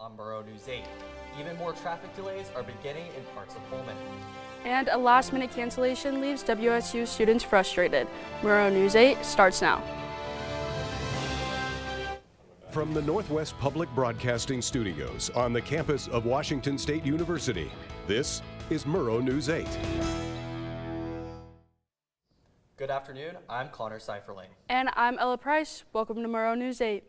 on Murrow News 8. Even more traffic delays are beginning in parts of Pullman. And a last-minute cancellation leaves WSU students frustrated. Murrow News 8 starts now. From the Northwest Public Broadcasting Studios on the campus of Washington State University, this is Murrow News 8. Good afternoon, I'm Connor Seiferling. And I'm Ella Price. Welcome to Murrow News 8.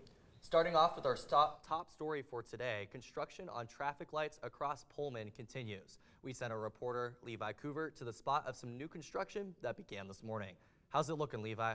Starting off with our top story for today, construction on traffic lights across Pullman continues. We sent our reporter, Levi Coover, to the spot of some new construction that began this morning. How's it looking, Levi?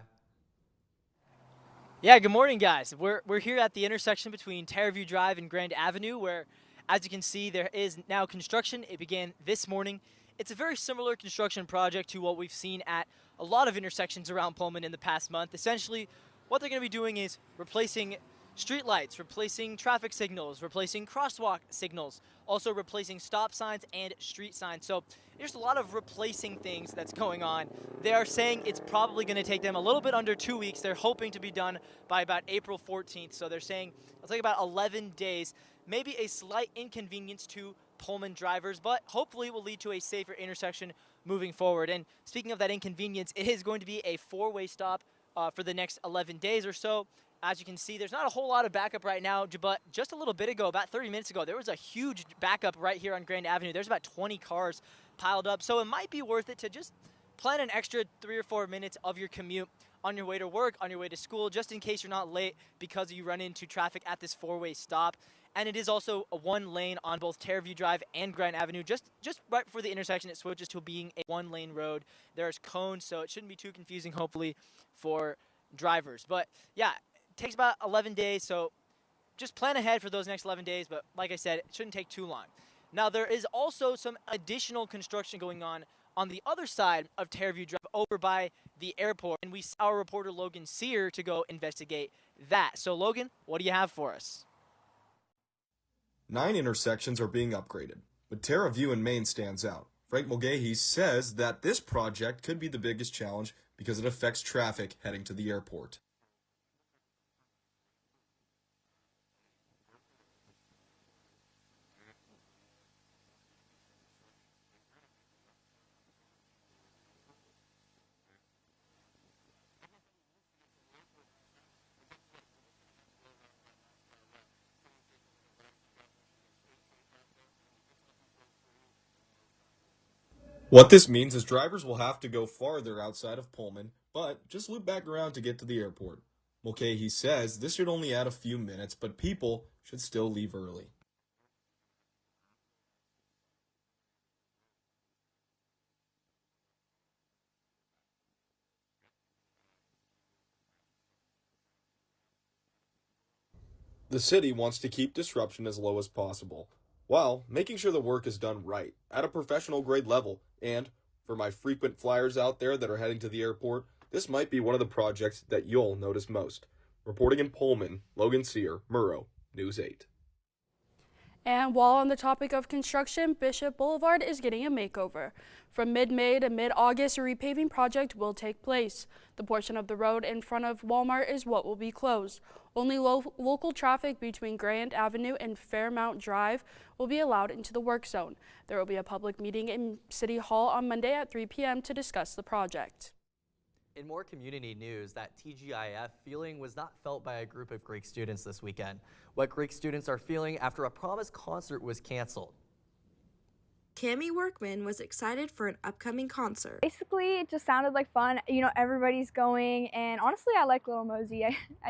Yeah, good morning, guys. We're here at the intersection between Terraview Drive and Grand Avenue, where, as you can see, there is now construction. It began this morning. It's a very similar construction project to what we've seen at a lot of intersections around Pullman in the past month. Essentially, what they're going to be doing is replacing street lights, replacing traffic signals, replacing crosswalk signals, also replacing stop signs and street signs. So there's a lot of replacing things that's going on. They are saying it's probably going to take them a little bit under 2 weeks. They're hoping to be done by about April 14th. So they're saying it'll take about 11 days, maybe a slight inconvenience to Pullman drivers, but hopefully will lead to a safer intersection moving forward. And speaking of that inconvenience, it is going to be a four-way stop for the next 11 days or so. As you can see, there's not a whole lot of backup right now, but just a little bit ago, about 30 minutes ago, there was a huge backup right here on Grand Avenue. There's about 20 cars piled up, so it might be worth it to just plan an extra 3 or 4 minutes of your commute on your way to work, on your way to school, just in case you're not late because you run into traffic at this four-way stop. And it is also a one lane on both Terraview Drive and Grand Avenue. Just right before the intersection, it switches to being a one-lane road. There's cones, so it shouldn't be too confusing, hopefully, for drivers. But yeah, takes about 11 days, so just plan ahead for those next 11 days, but like I said, it shouldn't take too long. Now, there is also some additional construction going on the other side of Terraview Drive over by the airport, and we sent our reporter Logan Sear to go investigate that. So, Logan, what do you have for us? 9 intersections are being upgraded, but Terraview in Maine stands out. Frank Mulcahy says that this project could be the biggest challenge because it affects traffic heading to the airport. What this means is drivers will have to go farther outside of Pullman, but just loop back around to get to the airport. Mulcahy says this should only add a few minutes, but people should still leave early. The city wants to keep disruption as low as possible, while making sure the work is done right, at a professional grade level. And for my frequent flyers out there that are heading to the airport, this might be one of the projects that you'll notice most. Reporting in Pullman, Logan Sear, Murrow, News 8. And while on the topic of construction, Bishop Boulevard is getting a makeover. From mid-May to mid-August, a repaving project will take place. The portion of the road in front of Walmart is what will be closed. Only local traffic between Grand Avenue and Fairmount Drive will be allowed into the work zone. There will be a public meeting in City Hall on Monday at 3 p.m. to discuss the project. In more community news, that TGIF feeling was not felt by a group of Greek students this weekend. What Greek students are feeling after a promised concert was canceled. Cammie Workman was excited for an upcoming concert. Basically, it just sounded like fun. You know, everybody's going, and honestly, I like Little Mosey.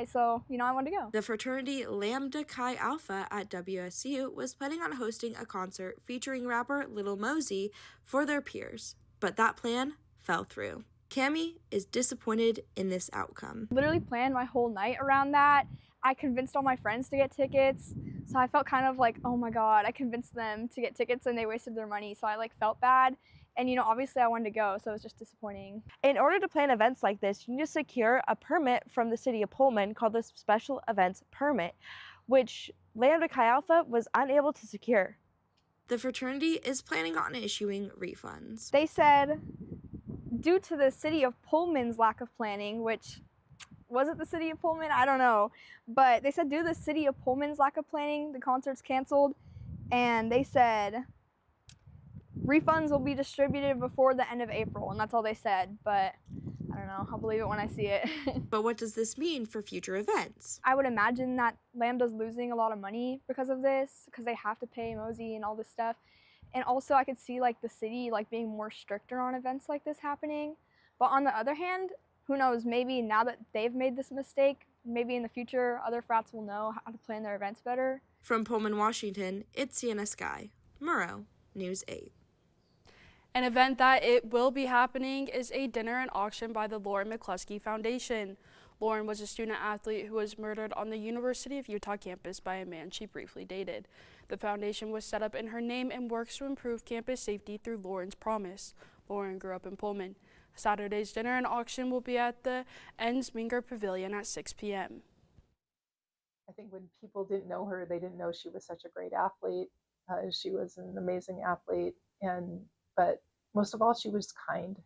So, I wanted to go. The fraternity Lambda Chi Alpha at WSU was planning on hosting a concert featuring rapper Little Mosey for their peers, but that plan fell through. Cammie is disappointed in this outcome. Literally planned my whole night around that. I convinced all my friends to get tickets, so I felt kind of like, oh my god, I convinced them to get tickets and they wasted their money, so I felt bad. And obviously I wanted to go, so it was just disappointing. In order to plan events like this, you need to secure a permit from the city of Pullman called the Special Events Permit, which Lambda Chi Alpha was unable to secure. The fraternity is planning on issuing refunds. They said, due to the city of Pullman's lack of planning, which was it the city of Pullman? I don't know. But they said due to the city of Pullman's lack of planning, the concert's canceled. And they said refunds will be distributed before the end of April. And that's all they said. But I don't know. I'll believe it when I see it. But what does this mean for future events? I would imagine that Lambda's losing a lot of money because of this, because they have to pay Mosey and all this stuff. And also I could see like the city like being more stricter on events like this happening. But on the other hand, who knows, maybe now that they've made this mistake, maybe in the future other frats will know how to plan their events better. From Pullman, Washington, it's Sienna Sky. Murrow, News 8. An event that it will be happening is a dinner and auction by the Lauren McCluskey Foundation. Lauren was a student athlete who was murdered on the University of Utah campus by a man she briefly dated. The foundation was set up in her name and works to improve campus safety through Lauren's Promise. Lauren grew up in Pullman. Saturday's dinner and auction will be at the Ensminger Pavilion at 6 p.m. I think when people didn't know her, they didn't know she was such a great athlete. She was an amazing athlete, but most of all, she was kind.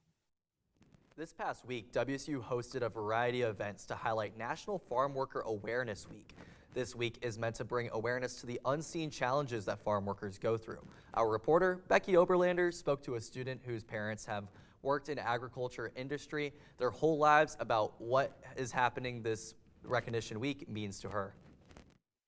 This past week, WSU hosted a variety of events to highlight National Farm Worker Awareness Week. This week is meant to bring awareness to the unseen challenges that farm workers go through. Our reporter, Becky Oberlander, spoke to a student whose parents have worked in agriculture industry their whole lives about what is happening this Recognition Week means to her.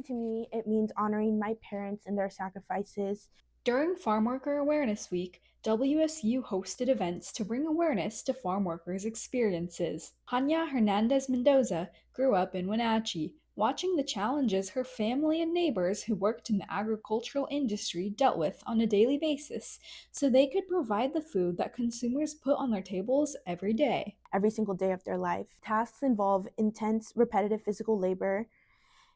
To me, it means honoring my parents and their sacrifices. During Farm Worker Awareness Week, WSU hosted events to bring awareness to farm workers' experiences. Hanya Hernandez Mendoza grew up in Wenatchee, watching the challenges her family and neighbors who worked in the agricultural industry dealt with on a daily basis so they could provide the food that consumers put on their tables every day. Every single day of their life. Tasks involve intense, repetitive physical labor,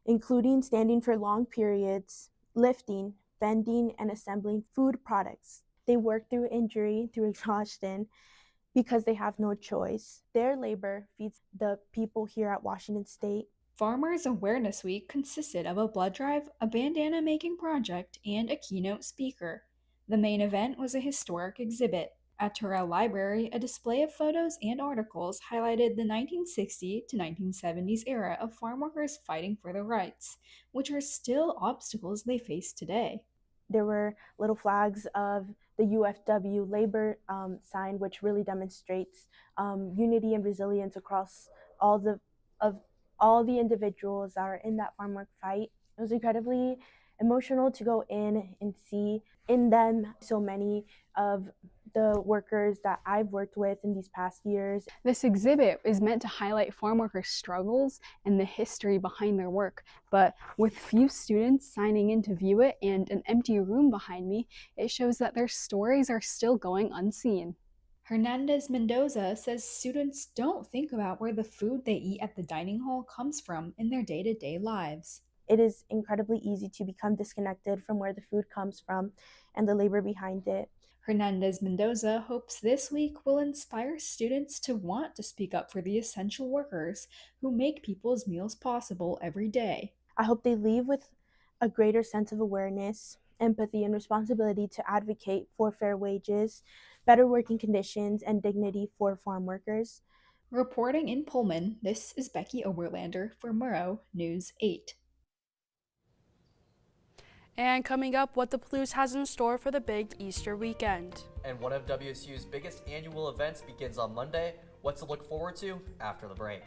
including standing for long periods, lifting, bending, and assembling food products. They work through injury, through exhaustion, because they have no choice. Their labor feeds the people here at Washington State. Farmers Awareness Week consisted of a blood drive, a bandana making project, and a keynote speaker. The main event was a historic exhibit. At Terrell Library, a display of photos and articles highlighted the 1960 to 1970s era of farm workers fighting for their rights, which are still obstacles they face today. There were little flags of the UFW labor sign, which really demonstrates unity and resilience across all the individuals that are in that farm work fight. It was incredibly emotional to go in and see in them so many of the workers that I've worked with in these past years. This exhibit is meant to highlight farm workers' struggles and the history behind their work, but with few students signing in to view it and an empty room behind me, it shows that their stories are still going unseen. Hernandez Mendoza says students don't think about where the food they eat at the dining hall comes from in their day-to-day lives. It is incredibly easy to become disconnected from where the food comes from and the labor behind it. Hernandez Mendoza hopes this week will inspire students to want to speak up for the essential workers who make people's meals possible every day. I hope they leave with a greater sense of awareness, empathy, and responsibility to advocate for fair wages, better working conditions, and dignity for farm workers. Reporting in Pullman, this is Becky Oberlander for Murrow News 8. And coming up, what the Palouse has in store for the big Easter weekend. And one of WSU's biggest annual events begins on Monday. What to look forward to after the break.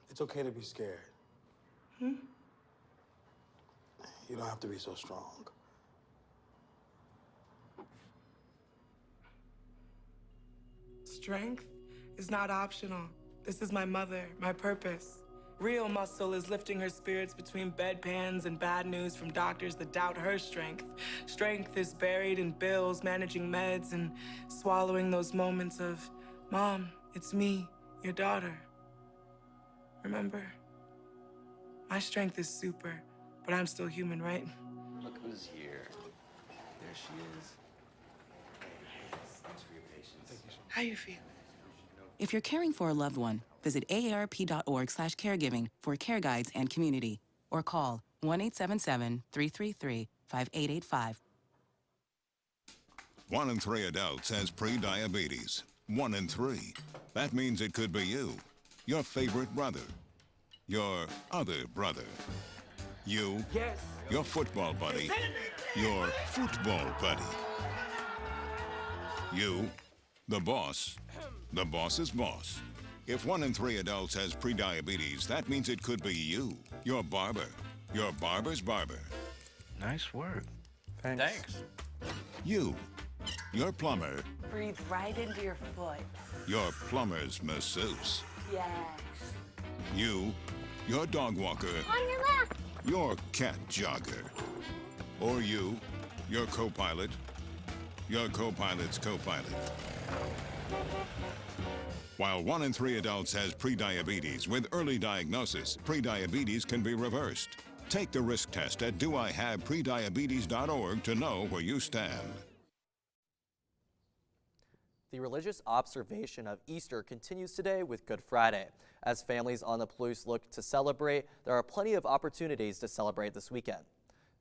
It's okay to be scared. You don't have to be so strong. Strength is not optional. This is my mother, my purpose. Real muscle is lifting her spirits between bedpans and bad news from doctors that doubt her strength. Strength is buried in bills, managing meds, and swallowing those moments of, Mom, it's me, your daughter. Remember, my strength is super, but I'm still human, right? Look who's here. There she is. Thanks for your patience. How you feel? If you're caring for a loved one, visit aarp.org/caregiving for care guides and community, or call 1-877-333-5600. 5885. 1 in 3 adults has pre-diabetes. 1 in 3. That means it could be you, your favorite brother, your other brother, you, your football buddy, your football buddy, you, the boss's boss. If 1 in 3 adults has pre-diabetes, that means it could be you, your barber, your barber's barber. Nice work. Thanks. You, your plumber, Breathe right into your foot. your plumber's masseuse. Yes. You, your dog walker, On your left. your cat jogger. Or you, your co-pilot, your co-pilot's co-pilot. While 1 in 3 adults has prediabetes, with early diagnosis, prediabetes can be reversed. Take the risk test at doihaveprediabetes.org to know where you stand. The religious observation of Easter continues today with Good Friday. As families on the Palouse look to celebrate, there are plenty of opportunities to celebrate this weekend.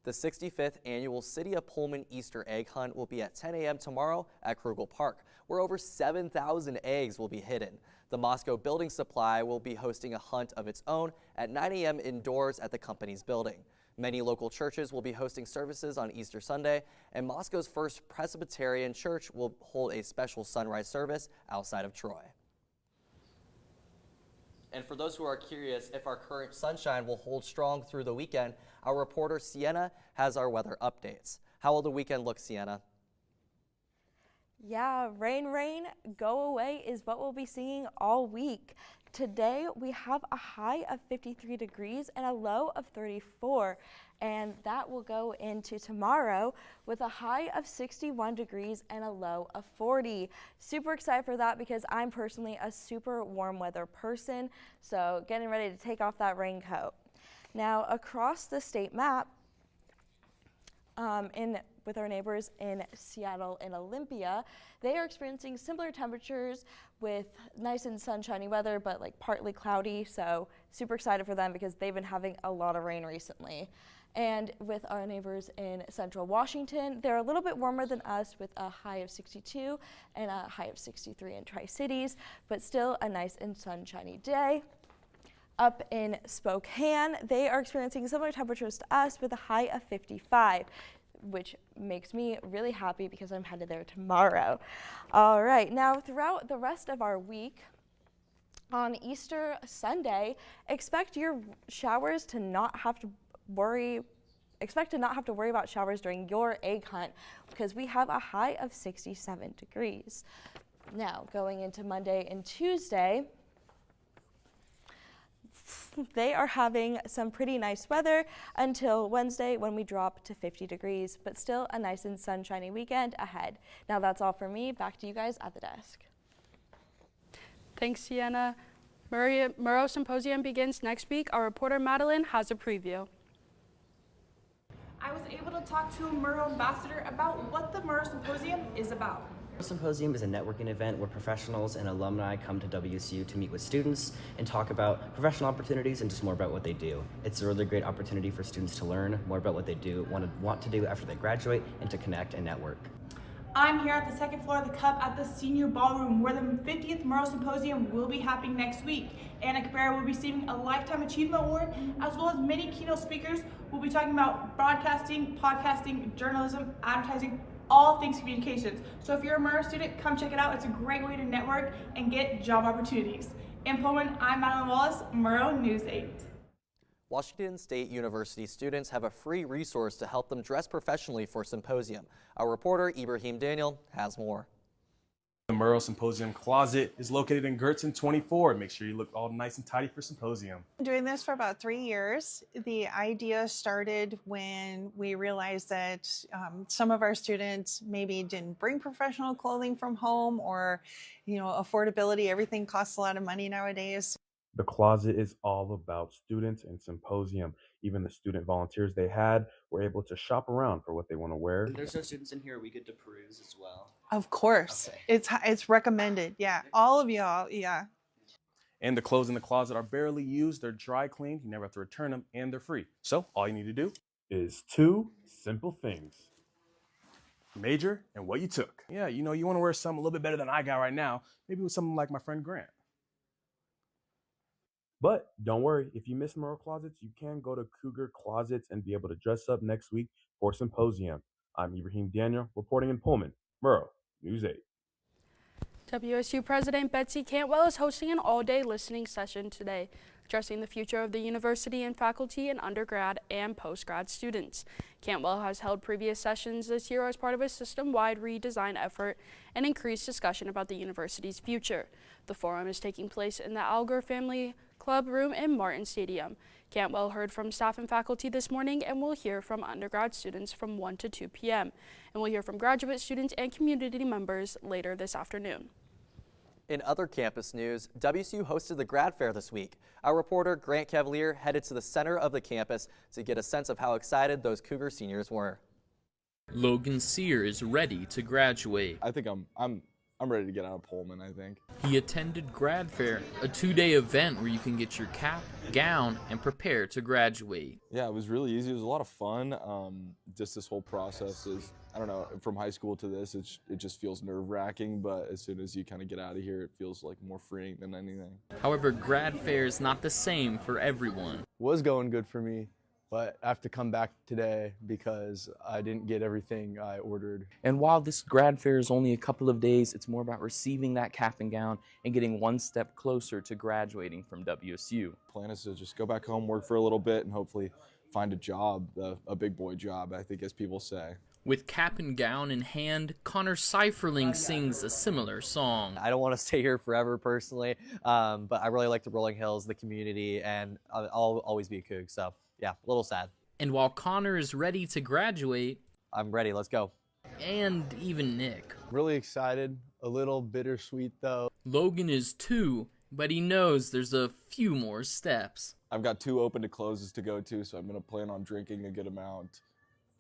The 65th annual City of Pullman Easter egg hunt will be at 10 a.m. tomorrow at Krugel Park, where over 7,000 eggs will be hidden. The Moscow Building Supply will be hosting a hunt of its own at 9 a.m. indoors at the company's building. Many local churches will be hosting services on Easter Sunday, and Moscow's First Presbyterian Church will hold a special sunrise service outside of Troy. And for those who are curious if our current sunshine will hold strong through the weekend, our reporter Sienna has our weather updates. How will the weekend look, Sienna? Yeah, rain, go away is what we'll be seeing all week. Today we have a high of 53 degrees and a low of 34, and that will go into tomorrow with a high of 61 degrees and a low of 40. Super excited for that because I'm personally a super warm weather person, so getting ready to take off that raincoat. Now across the state map, with our neighbors in Seattle and Olympia, they are experiencing similar temperatures with nice and sunshiny weather, but like partly cloudy, so super excited for them because they've been having a lot of rain recently. And with our neighbors in central Washington, they're a little bit warmer than us with a high of 62 and a high of 63 in Tri-Cities, but still a nice and sunshiny day. Up in Spokane, they are experiencing similar temperatures to us with a high of 55, which makes me really happy because I'm headed there tomorrow. All right, now throughout the rest of our week, on Easter Sunday, expect your showers to not have to worry about showers during your egg hunt because we have a high of 67 degrees. Now, going into Monday and Tuesday, they are having some pretty nice weather until Wednesday when we drop to 50 degrees, but still a nice and sunshiny weekend ahead. Now that's all for me. Back to you guys at the desk. Thanks, Sienna. Murrow Symposium begins next week. Our reporter Madeline has a preview. I was able to talk to a Murrow ambassador about what the Murrow Symposium is about. The Symposium is a networking event where professionals and alumni come to WSU to meet with students and talk about professional opportunities and just more about what they do. It's a really great opportunity for students to learn more about what they do, want to do after they graduate, and to connect and network. I'm here at the second floor of the Cup at the Senior Ballroom, where the 50th Murrow Symposium will be happening next week. Anna Cabrera will be receiving a Lifetime Achievement Award, as well as many keynote speakers will be talking about broadcasting, podcasting, journalism, advertising, all things communications. So if you're a Murrow student, come check it out. It's a great way to network and get job opportunities. In Pullman, I'm Madeline Wallace, Murrow News 8. Washington State University students have a free resource to help them dress professionally for symposium. Our reporter Ibrahim Daniel has more. The Murrow Symposium Closet is located in Gertson 24. Make sure you look all nice and tidy for symposium. Doing this for about 3 years. The idea started when we realized that some of our students maybe didn't bring professional clothing from home, or, affordability. Everything costs a lot of money nowadays. The closet is all about students and symposium. Even the student volunteers they had were able to shop around for what they want to wear. There's no students in here. We get to peruse as well. Of course. Okay. It's recommended. Yeah. All of y'all. Yeah. And the clothes in the closet are barely used. They're dry cleaned. You never have to return them, and they're free. So all you need to do is to simple things. Major and what you took. Yeah, you know, you want to wear something a little bit better than I got right now. Maybe with something like my friend Grant. But don't worry, if you miss Murrow Closets, you can go to Cougar Closets and be able to dress up next week for Symposium. I'm Ibrahim Daniel, reporting in Pullman. Murrow, News 8. WSU President Betsy Cantwell is hosting an all-day listening session today, addressing the future of the university and faculty and undergrad and postgrad students. Cantwell has held previous sessions this year as part of a system-wide redesign effort and increased discussion about the university's future. The forum is taking place in the Alger Family Club room in Martin Stadium. Cantwell heard from staff and faculty this morning and will hear from undergrad students from 1 to 2 p.m. And we'll hear from graduate students and community members later this afternoon. In other campus news, WSU hosted the grad fair this week. Our reporter Grant Cavalier headed to the center of the campus to get a sense of how excited those Cougar seniors were. Logan Sear is ready to graduate. I think I'm ready to get out of Pullman, I think. He attended Grad Fair, a 2-day event where you can get your cap, gown, and prepare to graduate. Yeah, it was really easy. It was a lot of fun. Just this whole process is, I don't know, from high school to this, it just feels nerve-wracking, but as soon as you kind of get out of here, it feels like more freeing than anything. However, Grad Fair is not the same for everyone. Was going good for me, but I have to come back today because I didn't get everything I ordered. And while this grad fair is only a couple of days, it's more about receiving that cap and gown and getting one step closer to graduating from WSU. Plan is to just go back home, work for a little bit, and hopefully find a job, a big boy job, I think, as people say. With cap and gown in hand, Connor Seiferling sings a similar song. I don't want to stay here forever personally, but I really like the Rolling Hills, the community, and I'll always be a Coug, so yeah, a little sad. And while Connor is ready to graduate, I'm ready, let's go. And even Nick. Really excited, a little bittersweet though. Logan is too, but he knows there's a few more steps. I've got 2 open to closes to go to, so I'm going to plan on drinking a good amount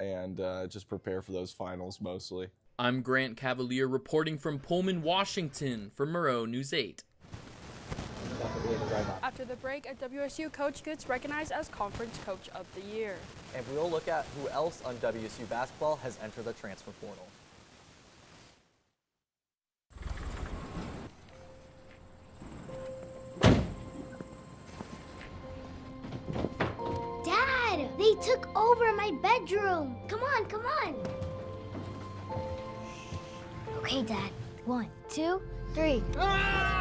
and just prepare for those finals mostly. I'm Grant Cavalier reporting from Pullman, Washington for Murrow News 8. After the break, a WSU coach gets recognized as Conference Coach of the Year. And we'll look at who else on WSU basketball has entered the transfer portal. Dad, they took over my bedroom. Come on, come on. Okay, Dad. 1, 2, 3. Dad!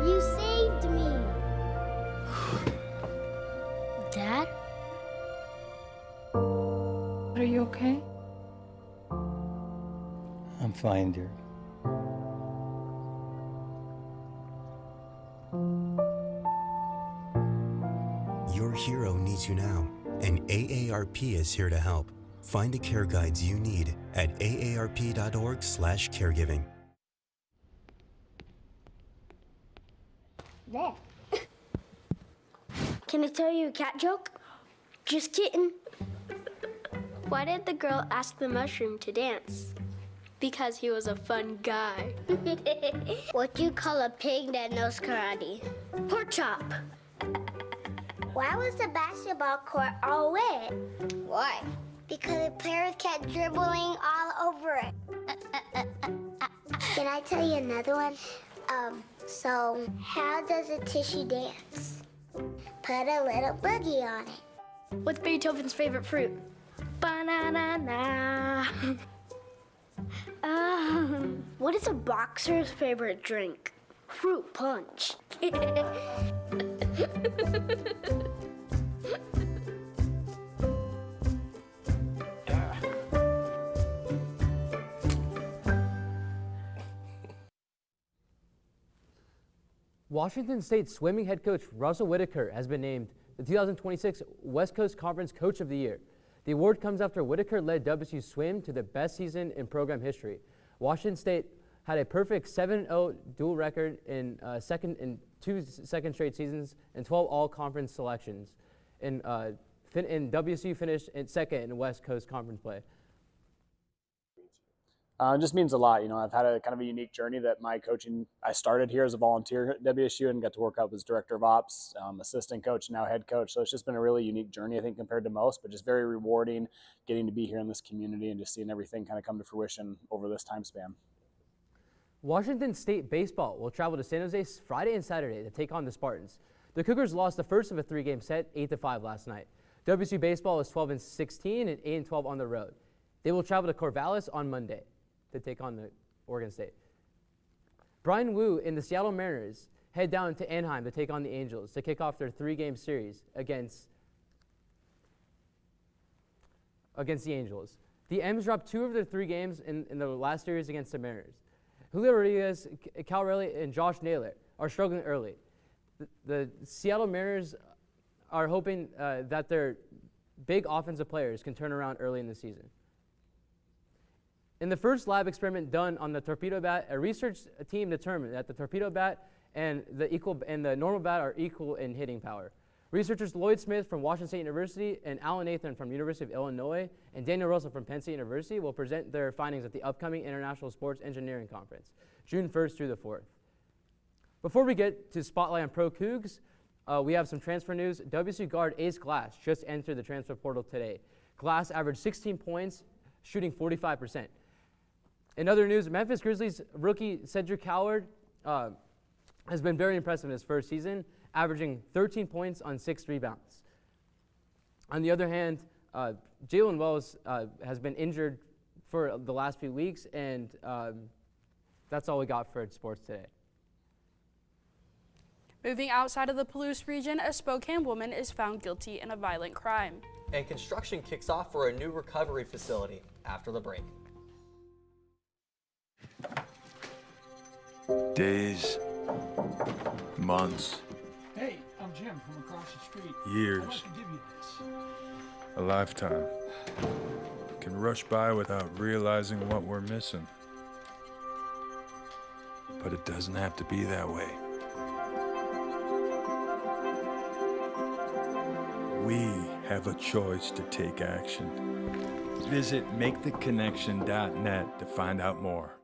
You saved me. Dad? Are you okay? I'm fine, dear. Your hero needs you now, and AARP is here to help. Find the care guides you need at aarp.org/caregiving. There. Can I tell you a cat joke? Just kidding. Why did the girl ask the mushroom to dance? Because he was a fun guy. What do you call a pig that knows karate? Pork chop. Why was the basketball court all wet? Why? Because the players kept dribbling all over it. Can I tell you another one? So how does a tissue dance? Put a little boogie on it. What's Beethoven's favorite fruit? Banana. What is a boxer's favorite drink? Fruit punch. Washington State swimming head coach Russell Whitaker has been named the 2026 West Coast Conference Coach of the Year. The award comes after Whitaker led WSU swim to the best season in program history. Washington State had a perfect 7-0 dual record in 2 second straight seasons and 12 all-conference selections. In and WSU finished in second in West Coast Conference play. It just means a lot. You know, I've had a kind of a unique journey that I started here as a volunteer at WSU and got to work up as director of ops, assistant coach, now head coach. So it's just been a really unique journey, I think, compared to most, but just very rewarding getting to be here in this community and just seeing everything kind of come to fruition over this time span. Washington State baseball will travel to San Jose Friday and Saturday to take on the Spartans. The Cougars lost the first of a 3-game set, 8-5 last night. WSU baseball is 12-16 and 8-12 on the road. They will travel to Corvallis on Monday to take on the Oregon State. Brian Wu and the Seattle Mariners head down to Anaheim to take on the Angels to kick off their 3-game series against the Angels. The M's dropped 2 of their 3 games in the last series against the Mariners. Julio Rodriguez, Cal Raleigh, and Josh Naylor are struggling early. The Seattle Mariners are hoping that their big offensive players can turn around early in the season. In the first lab experiment done on the torpedo bat, a research team determined that the torpedo bat and the normal bat are equal in hitting power. Researchers Lloyd Smith from Washington State University and Alan Nathan from University of Illinois and Daniel Russell from Penn State University will present their findings at the upcoming International Sports Engineering Conference, June 1st through the 4th. Before we get to Spotlight on Pro Cougs, we have some transfer news. WSU guard Ace Glass just entered the transfer portal today. Glass averaged 16 points, shooting 45%. In other news, Memphis Grizzlies rookie Cedric Howard has been very impressive in his first season, averaging 13 points on 6 rebounds. On the other hand, Jalen Wells has been injured for the last few weeks, and that's all we got for sports today. Moving outside of the Palouse region, a Spokane woman is found guilty in a violent crime. And construction kicks off for a new recovery facility after the break. Days, months, Hey, I'm Jim from across the street. years, I'd like to give you this. a lifetime can rush by without realizing what we're missing. But it doesn't have to be that way. We have a choice to take action. Visit maketheconnection.net to find out more.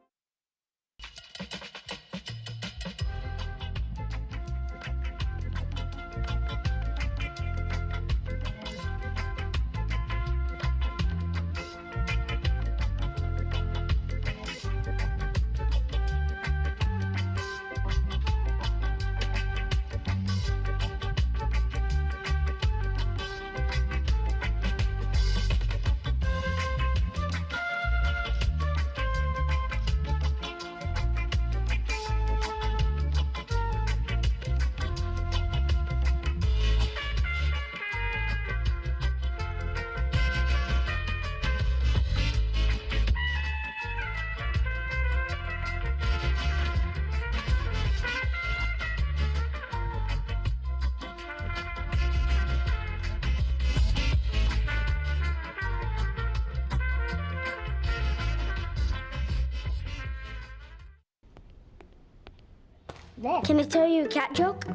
Can I tell you a cat joke?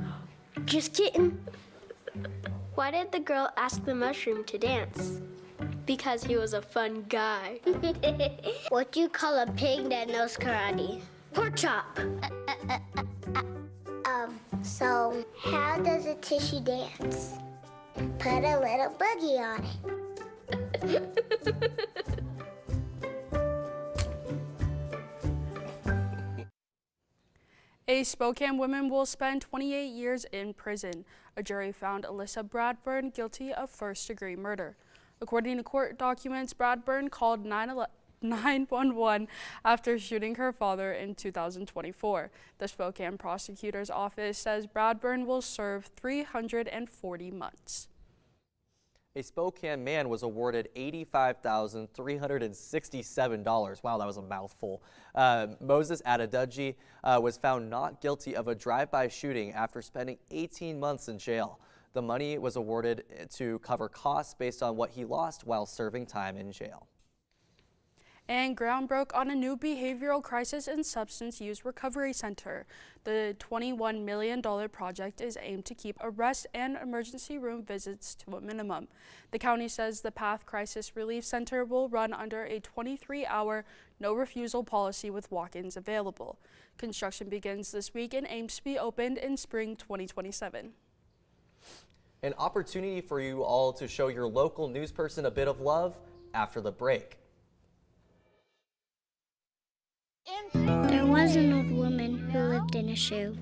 Just kidding. Why did the girl ask the mushroom to dance? Because he was a fun guy. What do you call a pig that knows karate? Pork chop. So how does a tissue dance? Put a little boogie on it. A Spokane woman will spend 28 years in prison. A jury found Alyssa Bradburn guilty of first-degree murder. According to court documents, Bradburn called 911 after shooting her father in 2024. The Spokane prosecutor's office says Bradburn will serve 340 months. A Spokane man was awarded $85,367. Wow, that was a mouthful. Moses Adedeji was found not guilty of a drive-by shooting after spending 18 months in jail. The money was awarded to cover costs based on what he lost while serving time in jail. And ground broke on a new behavioral crisis and substance use recovery center. The $21 million project is aimed to keep arrest and emergency room visits to a minimum. The county says the PATH Crisis Relief Center will run under a 23-hour no-refusal policy with walk-ins available. Construction begins this week and aims to be opened in spring 2027. An opportunity for you all to show your local news person a bit of love after the break. There was an old woman who lived in a shoe.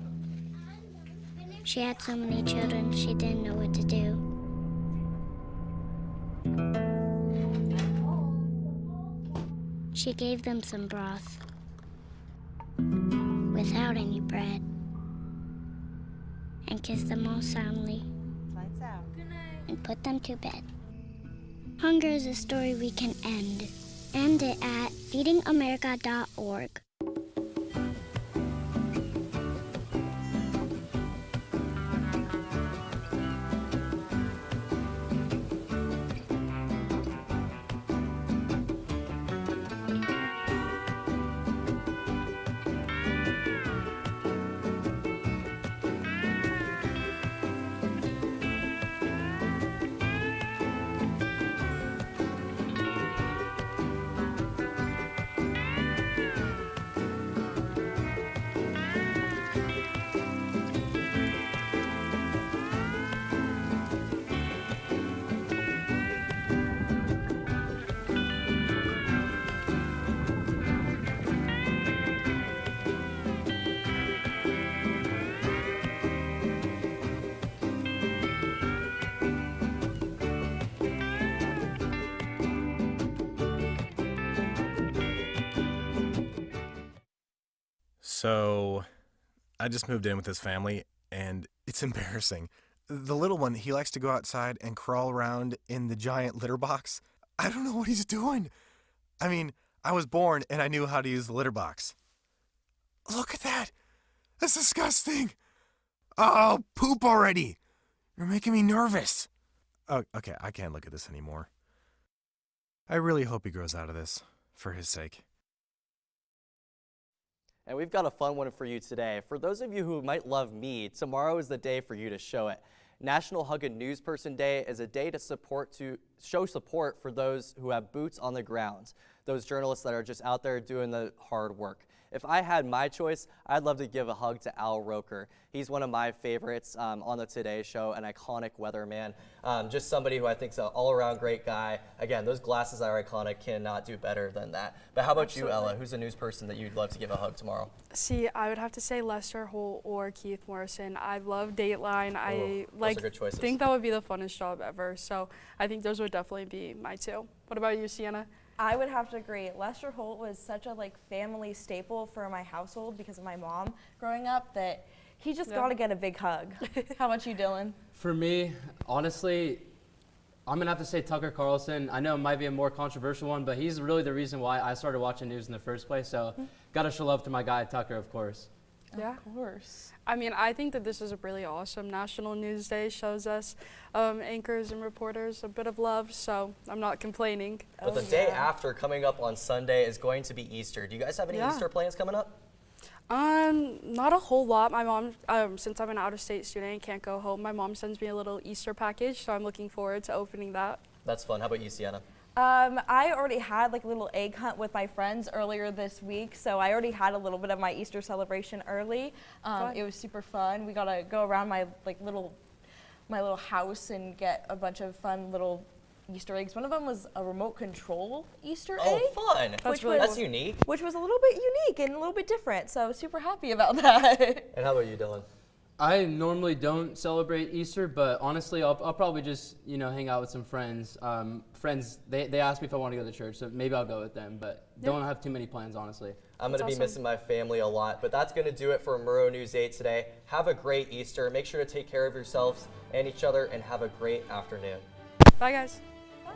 She had so many children, she didn't know what to do. She gave them some broth without any bread and kissed them all soundly and put them to bed. Hunger is a story we can end. End it at feedingamerica.org. So, I just moved in with his family, and it's embarrassing. The little one, he likes to go outside and crawl around in the giant litter box. I don't know what he's doing. I mean, I was born and I knew how to use the litter box. Look at that! That's disgusting! Oh, poop already! You're making me nervous. Oh, okay, I can't look at this anymore. I really hope he grows out of this, for his sake. And we've got a fun one for you today. For those of you who might love me, tomorrow is the day for you to show it. National Hug a News Person Day is a day to show support for those who have boots on the ground, those journalists that are just out there doing the hard work. If I had my choice, I'd love to give a hug to Al Roker. He's one of my favorites on the Today Show, an iconic weatherman, just somebody who I think is an all-around great guy. Again, those glasses are iconic, cannot do better than that. But how about you, Ella? Who's a news person that you'd love to give a hug tomorrow? See, I would have to say Lester Holt or Keith Morrison. I love Dateline. Those are good choices. Think that would be the funnest job ever. So I think those would definitely be my two. What about you, Sienna? I would have to agree. Lester Holt was such a family staple for my household because of my mom growing up that he just got to get a big hug. How about you, Dylan? For me, honestly, I'm going to have to say Tucker Carlson. I know it might be a more controversial one, but he's really the reason why I started watching news in the first place. So got to show love to my guy, Tucker, of course. Yeah. Of course. I mean, I think that this is a really awesome National News Day. Shows us anchors and reporters a bit of love, so I'm not complaining. But the day after, coming up on Sunday, is going to be Easter. Do you guys have any Easter plans coming up? Not a whole lot. My mom, since I'm an out-of-state student and can't go home, my mom sends me a little Easter package, so I'm looking forward to opening that. That's fun. How about you, Sienna? I already had a little egg hunt with my friends earlier this week, so I already had a little bit of my Easter celebration early. It was super fun. We got to go around my little house and get a bunch of fun little Easter eggs. One of them was a remote control Easter egg. Oh, fun! That's unique. Which was a little bit unique and a little bit different, so super happy about that. And how about you, Dylan? I normally don't celebrate Easter, but honestly, I'll probably just hang out with some friends. They asked me if I want to go to church, so maybe I'll go with them. But don't have too many plans, honestly. I'm going to be missing my family a lot, but that's going to do it for Murrow News 8 today. Have a great Easter. Make sure to take care of yourselves and each other, and have a great afternoon. Bye, guys. Bye.